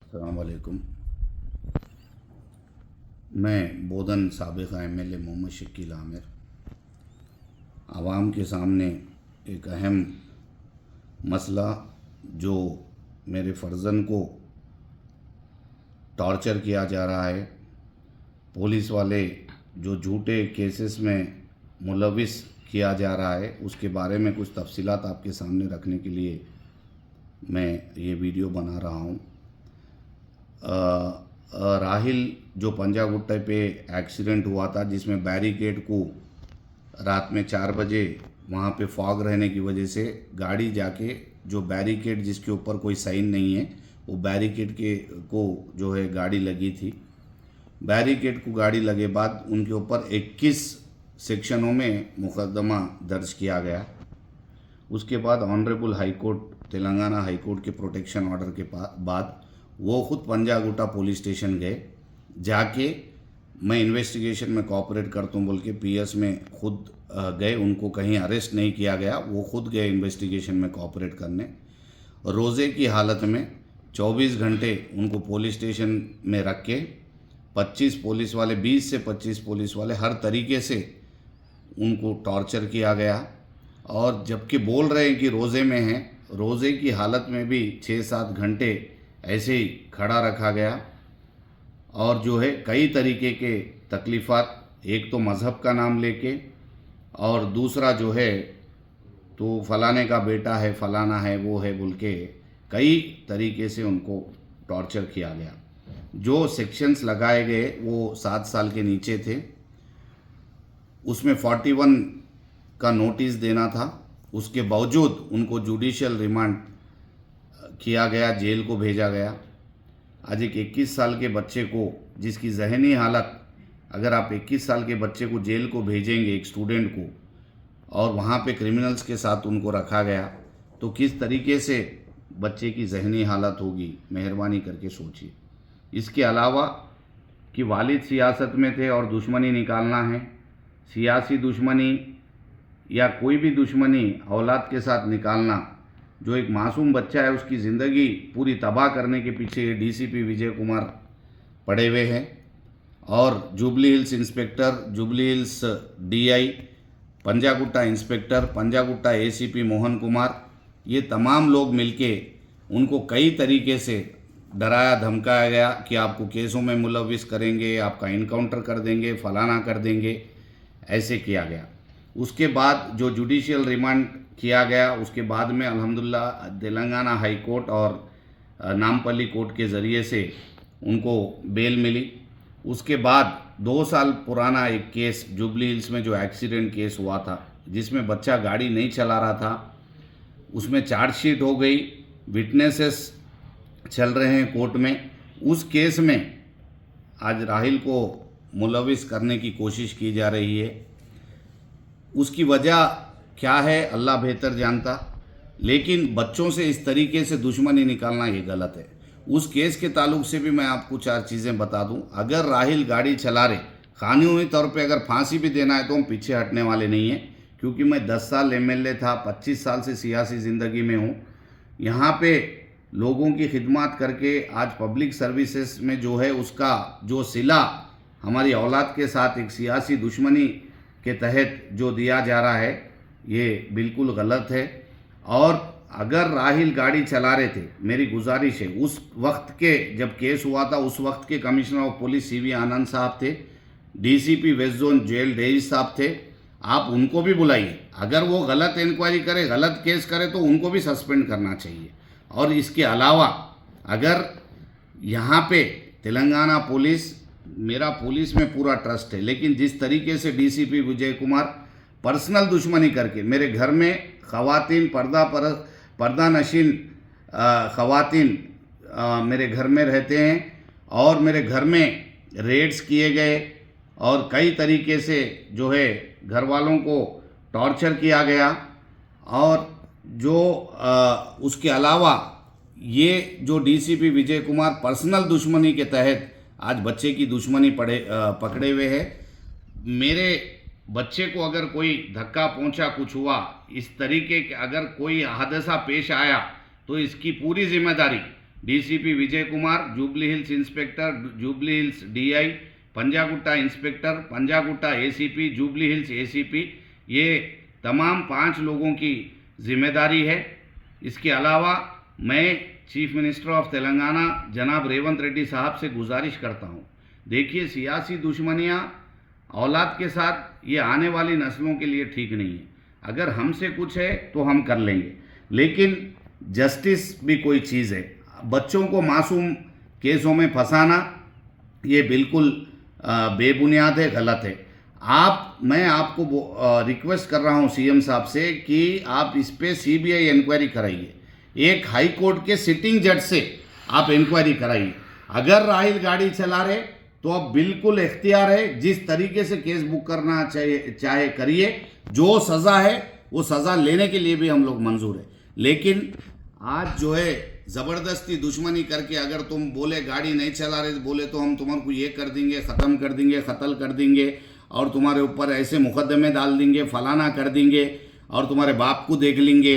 अस्सलाम वालेकुम। मैं बोधन साबिक़ एमएलए मोहम्मद शकील आमिर आवाम के सामने एक अहम मसला जो मेरे फ़र्ज़न को टॉर्चर किया जा रहा है, पुलिस वाले जो झूठे केसेस में मुलविस किया जा रहा है, उसके बारे में कुछ तफसीलात आपके सामने रखने के लिए मैं ये वीडियो बना रहा हूँ। राहिल जो पंजागुट्टा पे एक्सीडेंट हुआ था, जिसमें बैरिकेड को रात में 4 बजे वहाँ पे फॉग रहने की वजह से गाड़ी जाके जो बैरिकेड जिसके ऊपर कोई साइन नहीं है, वो बैरिकेड के को जो है गाड़ी लगी थी। बैरिकेड को गाड़ी लगे बाद उनके ऊपर 21 सेक्शनों में मुकदमा दर्ज किया गया। उसके बाद honourable high court, Telangana high court के प्रोटेक्शन ऑर्डर के बाद वो ख़ुद पंजागुट्टा पुलिस स्टेशन गए। जाके मैं इन्वेस्टिगेशन में कोऑपरेट करता हूँ बोल के पीएस में खुद गए, उनको कहीं अरेस्ट नहीं किया गया, वो खुद गए इन्वेस्टिगेशन में कोऑपरेट करने। रोज़े की हालत में 24 घंटे उनको पुलिस स्टेशन में रख के 25 पुलिस वाले, 20 से 25 पुलिस वाले हर तरीके से उनको टॉर्चर किया गया। और जबकि बोल रहे हैं कि रोज़े में हैं, रोज़े की हालत में भी 6-7 घंटे ऐसे ही खड़ा रखा गया। और जो है कई तरीके के तकलीफ़ात, एक तो मज़हब का नाम लेके, और दूसरा जो है तो फलाने का बेटा है, फलाना है, वो है बोल के कई तरीके से उनको टॉर्चर किया गया। जो सेक्शंस लगाए गए वो 7 साल के नीचे थे, उसमें 41 का नोटिस देना था। उसके बावजूद उनको जुडिशियल रिमांड किया गया, जेल को भेजा गया। आज एक 21 साल के बच्चे को, जिसकी जहनी हालत, अगर आप 21 साल के बच्चे को जेल को भेजेंगे, एक स्टूडेंट को, और वहाँ पे क्रिमिनल्स के साथ उनको रखा गया, तो किस तरीके से बच्चे की जहनी हालत होगी, मेहरबानी करके सोचिए। इसके अलावा कि वालिद सियासत में थे और दुश्मनी निकालना है, सियासी दुश्मनी या कोई भी दुश्मनी औलाद के साथ निकालना, जो एक मासूम बच्चा है उसकी ज़िंदगी पूरी तबाह करने के पीछे डीसीपी विजय कुमार पड़े हुए हैं। और jubilee Hills inspector, Jubilee Hills DI, Panjagutta inspector, Panjagutta ACP Mohan Kumar, ये तमाम लोग मिलके उनको कई तरीके से डराया धमकाया गया कि आपको केसों में मुलविस करेंगे, आपका इनकाउंटर कर देंगे, फलाना कर देंगे, ऐसे किया गया। उसके बाद जो जुडिशियल रिमांड किया गया, उसके बाद में अल्हम्दुलिल्लाह तेलंगाना हाई कोर्ट और नामपल्ली कोर्ट के ज़रिए से उनको बेल मिली। उसके बाद 2 साल पुराना एक केस जुबली हिल्स में जो एक्सीडेंट केस हुआ था, जिसमें बच्चा गाड़ी नहीं चला रहा था, उसमें चार्जशीट हो गई, विटनेसेस चल रहे हैं कोर्ट में। उस केस में आज राहिल को मुलविस करने की कोशिश की जा रही है। उसकी वजह क्या है अल्लाह बेहतर जानता, लेकिन बच्चों से इस तरीके से दुश्मनी निकालना ये गलत है। उस केस के ताल्लुक से भी मैं आपको 4 चीज़ें बता दूं। अगर राहिल गाड़ी चला रहे, कानूनी तौर पे अगर फांसी भी देना है तो हम पीछे हटने वाले नहीं हैं, क्योंकि मैं 10 साल एमएलए था, 25 साल से सियासी ज़िंदगी में हूँ। यहाँ पे लोगों की खिदमत करके आज पब्लिक सर्विसेज में जो है उसका जो सिला हमारी औलाद के साथ एक सियासी दुश्मनी के तहत जो दिया जा रहा है, ये बिल्कुल गलत है। और अगर राहिल गाड़ी चला रहे थे, मेरी गुजारिश है, उस वक्त के जब केस हुआ था, उस वक्त के commissioner of police CV Anand साहब थे, डीसीपी वेस्ट जोन जेल डेविस साहब थे, आप उनको भी बुलाइए। अगर वो गलत इंक्वायरी करे, गलत केस करे, तो उनको भी सस्पेंड करना चाहिए। और इसके अलावा अगर यहाँ पे तेलंगाना पुलिस, मेरा पुलिस में पूरा ट्रस्ट है, लेकिन जिस तरीके से डीसीपी विजय कुमार पर्सनल दुश्मनी करके मेरे घर में ख़वातीन, पर्दा नशीन ख़वातीन मेरे घर में रहते हैं, और मेरे घर में रेड्स किए गए, और कई तरीके से जो है घर वालों को टॉर्चर किया गया। और जो उसके अलावा ये जो डीसीपी विजय कुमार पर्सनल दुश्मनी के तहत आज बच्चे की दुश्मनी पकड़े हुए है। मेरे बच्चे को अगर कोई धक्का पहुंचा, कुछ हुआ, इस तरीके के अगर कोई हादसा पेश आया, तो इसकी पूरी जिम्मेदारी DCP Vijay Kumar, Jubilee Hills inspector, Jubilee Hills DI, Panjagutta inspector, Panjagutta ACP, Jubilee Hills ACP, ये तमाम 5 लोगों की जिम्मेदारी है। इसके अलावा मैं चीफ मिनिस्टर ऑफ तेलंगाना जनाब रेवंत रेड्डी साहब से गुजारिश करता हूँ, देखिए सियासी दुश्मनियाँ औलाद के साथ ये आने वाली नस्लों के लिए ठीक नहीं है। अगर हमसे कुछ है तो हम कर लेंगे, लेकिन जस्टिस भी कोई चीज़ है। बच्चों को मासूम केसों में फंसाना ये बिल्कुल बेबुनियाद है, गलत है। मैं आपको रिक्वेस्ट कर रहा हूँ सीएम साहब से कि आप इस पे सीबीआई इंक्वायरी कराइए। एक हाई कोर्ट के सिटिंग जज से आप इंक्वायरी कराइए। अगर राहिल गाड़ी चला रहे तो अब बिल्कुल इख्तियार है, जिस तरीके से केस बुक करना चाहे करिए। जो सज़ा है वो सज़ा लेने के लिए भी हम लोग मंजूर है, लेकिन आज जो है ज़बरदस्ती दुश्मनी करके अगर तुम बोले गाड़ी नहीं चला रहे बोले तो हम तुम्हारे को ये कर देंगे, ख़त्म कर देंगे, कत्ल कर देंगे और तुम्हारे ऊपर ऐसे मुकदमे डाल देंगे, फलाना कर देंगे और तुम्हारे बाप को देख लेंगे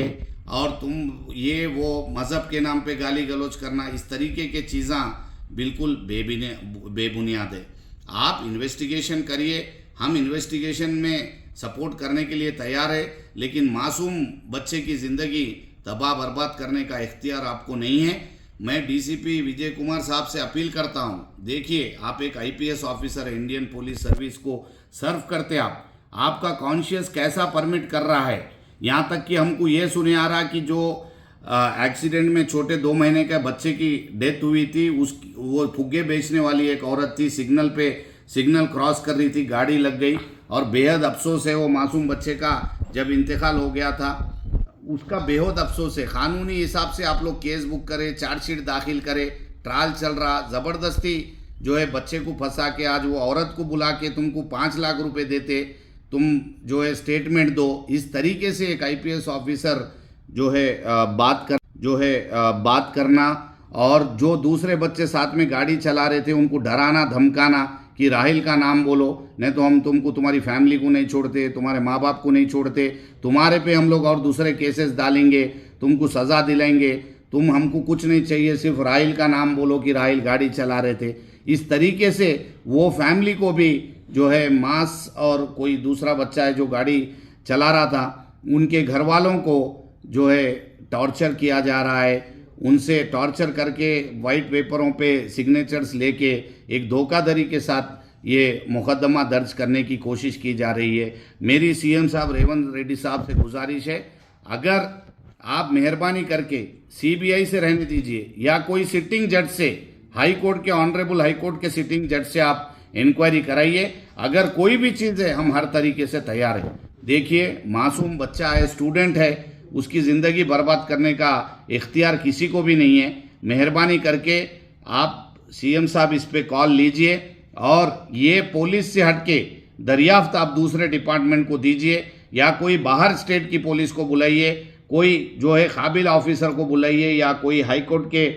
और तुम ये वो मज़हब के नाम पे गाली गलौज करना, इस तरीके के चीज़ें बिल्कुल बेबुनियाद है। आप इन्वेस्टिगेशन करिए, हम इन्वेस्टिगेशन में सपोर्ट करने के लिए तैयार है, लेकिन मासूम बच्चे की ज़िंदगी तबाह बर्बाद करने का इख्तियार आपको नहीं है। मैं डीसीपी विजय कुमार साहब से अपील करता हूं, देखिए आप एक आईपीएस ऑफिसर है, इंडियन पुलिस सर्विस को सर्व करते आपका कॉन्शियस कैसा परमिट कर रहा है। यहाँ तक कि हमको ये सुने आ रहा कि जो एक्सीडेंट में छोटे 2 महीने के बच्चे की डेथ हुई थी, वो फुग्गे बेचने वाली एक औरत थी, सिग्नल क्रॉस कर रही थी, गाड़ी लग गई और बेहद अफसोस है वो मासूम बच्चे का जब इंतकाल हो गया था, उसका बेहद अफसोस है। कानूनी हिसाब से आप लोग केस बुक करें, चार्जशीट दाखिल करें, ट्रायल चल रहा, ज़बरदस्ती जो है बच्चे को फंसा के आज वो औरत को बुला के तुमको 5 लाख रुपए देते, तुम जो है स्टेटमेंट दो। इस तरीके से एक आईपीएस ऑफिसर जो है बात करना और जो दूसरे बच्चे साथ में गाड़ी चला रहे थे उनको डराना धमकाना कि राहिल का नाम बोलो, नहीं तो हम तुमको तुम्हारी फैमिली को नहीं छोड़ते, तुम्हारे माँ बाप को नहीं छोड़ते, तुम्हारे पे हम लोग और दूसरे केसेस डालेंगे, तुमको सज़ा दिलाएंगे, तुम हमको कुछ नहीं चाहिए, सिर्फ राहिल का नाम बोलो कि राहिल गाड़ी चला रहे थे। इस तरीके से वो फैमिली को भी जो है मास और कोई दूसरा बच्चा है जो गाड़ी चला रहा था, उनके घर वालों को जो है टॉर्चर किया जा रहा है, उनसे टॉर्चर करके वाइट पेपरों पे सिग्नेचर्स लेके एक धोखाधड़ी के साथ ये मुकदमा दर्ज करने की कोशिश की जा रही है। मेरी सीएम साहब रेवंत रेड्डी साहब से गुजारिश है, अगर आप मेहरबानी करके सीबीआई से रहने दीजिए या कोई सिटिंग जज से, हाई कोर्ट के ऑनरेबल हाई कोर्ट के सिटिंग जज से आप इंक्वायरी कराइए। अगर कोई भी चीज़ है हम हर तरीके से तैयार हैं। देखिए मासूम बच्चा है, स्टूडेंट है, उसकी ज़िंदगी बर्बाद करने का इख्तियार किसी को भी नहीं है। मेहरबानी करके आप सीएम साहब इस पे कॉल लीजिए और ये पुलिस से हटके दरियाफ्त आप दूसरे डिपार्टमेंट को दीजिए या कोई बाहर स्टेट की पुलिस को बुलाइए, कोई जो है काबिल ऑफिसर को बुलाइए या कोई हाई कोर्ट के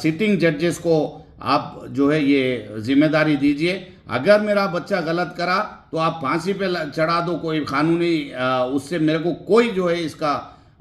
सिटिंग जजेस को आप जो है ये जिम्मेदारी दीजिए। अगर मेरा बच्चा गलत करा तो आप फांसी पे चढ़ा दो, कोई कानूनी उससे मेरे को कोई जो है इसका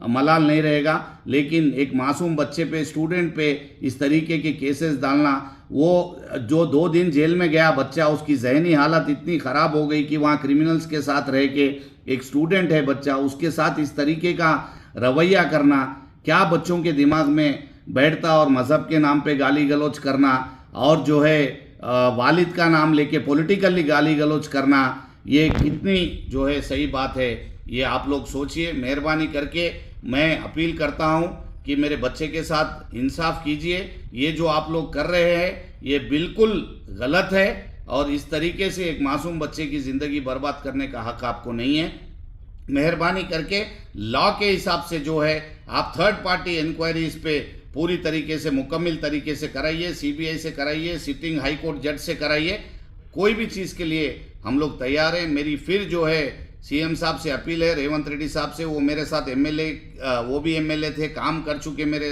मलाल नहीं रहेगा, लेकिन एक मासूम बच्चे पे, स्टूडेंट पे इस तरीके के केसेस डालना, वो जो 2 दिन जेल में गया बच्चा, उसकी जहनी हालत इतनी ख़राब हो गई कि वहाँ क्रिमिनल्स के साथ रह के, एक स्टूडेंट है बच्चा, उसके साथ इस तरीके का रवैया करना क्या बच्चों के दिमाग में बैठता, और मज़हब के नाम पे गाली गलौज करना और जो है वालिद का नाम लेके पॉलिटिकली गाली गलौज करना, ये कितनी जो है सही बात है, ये आप लोग सोचिए। मेहरबानी करके मैं अपील करता हूँ कि मेरे बच्चे के साथ इंसाफ कीजिए। ये जो आप लोग कर रहे हैं ये बिल्कुल गलत है और इस तरीके से एक मासूम बच्चे की ज़िंदगी बर्बाद करने का हक आपको नहीं है। मेहरबानी करके लॉ के हिसाब से जो है आप थर्ड पार्टी इंक्वायरी इस पे पूरी तरीके से मुकम्मल तरीके से कराइए, सीबीआई से कराइए, सिटिंग हाई कोर्ट जज से कराइए। कोई भी चीज़ के लिए हम लोग तैयार हैं। मेरी फिर जो है सीएम साहब से अपील है, रेवंत रेड्डी साहब से, वो मेरे साथ एमएलए, वो भी एमएलए थे, काम कर चुके मेरे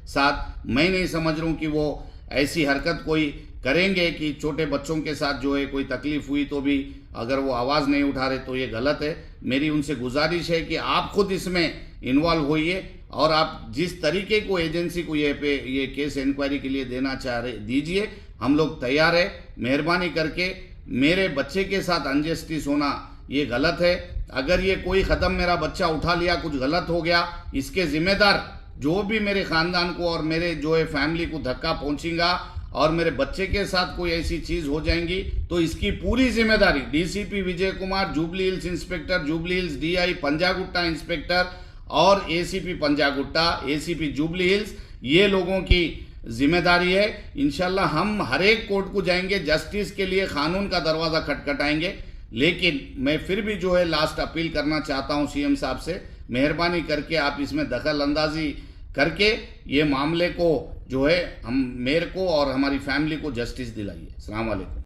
साथ। मैं नहीं समझ रहा हूँ कि वो ऐसी हरकत कोई करेंगे कि छोटे बच्चों के साथ जो है कोई तकलीफ हुई तो भी अगर वो आवाज़ नहीं उठा रहे तो ये गलत है। मेरी उनसे गुजारिश है कि आप खुद इसमें इन्वॉल्व होइए और आप जिस तरीके को एजेंसी को ये केस इंक्वायरी के लिए देना चाह रहे दीजिए, हम लोग तैयार है। मेहरबानी करके मेरे बच्चे के साथ अनजस्टिस होना ये गलत है। अगर ये कोई कदम मेरा बच्चा उठा लिया, कुछ गलत हो गया, इसके जिम्मेदार जो भी मेरे खानदान को और मेरे जो है फैमिली को धक्का पहुंचेगा और मेरे बच्चे के साथ कोई ऐसी चीज हो जाएंगी तो इसकी पूरी जिम्मेदारी DCP Vijay Kumar, Jubilee Hills inspector, Jubilee Hills DI Panjagutta inspector और एसीपी पंजागुट्टा, एसीपी जुबली हिल्स, ये लोगों की जिम्मेदारी है। इंशाल्लाह हम हर एक कोर्ट को जाएंगे, जस्टिस के लिए कानून का दरवाजा खटखटाएंगे। लेकिन मैं फिर भी जो है लास्ट अपील करना चाहता हूं सीएम साहब से, मेहरबानी करके आप इसमें दखल अंदाजी करके ये मामले को जो है हम मेरे को और हमारी फैमिली को जस्टिस दिलाइए। अस्सलाम वालेकुम।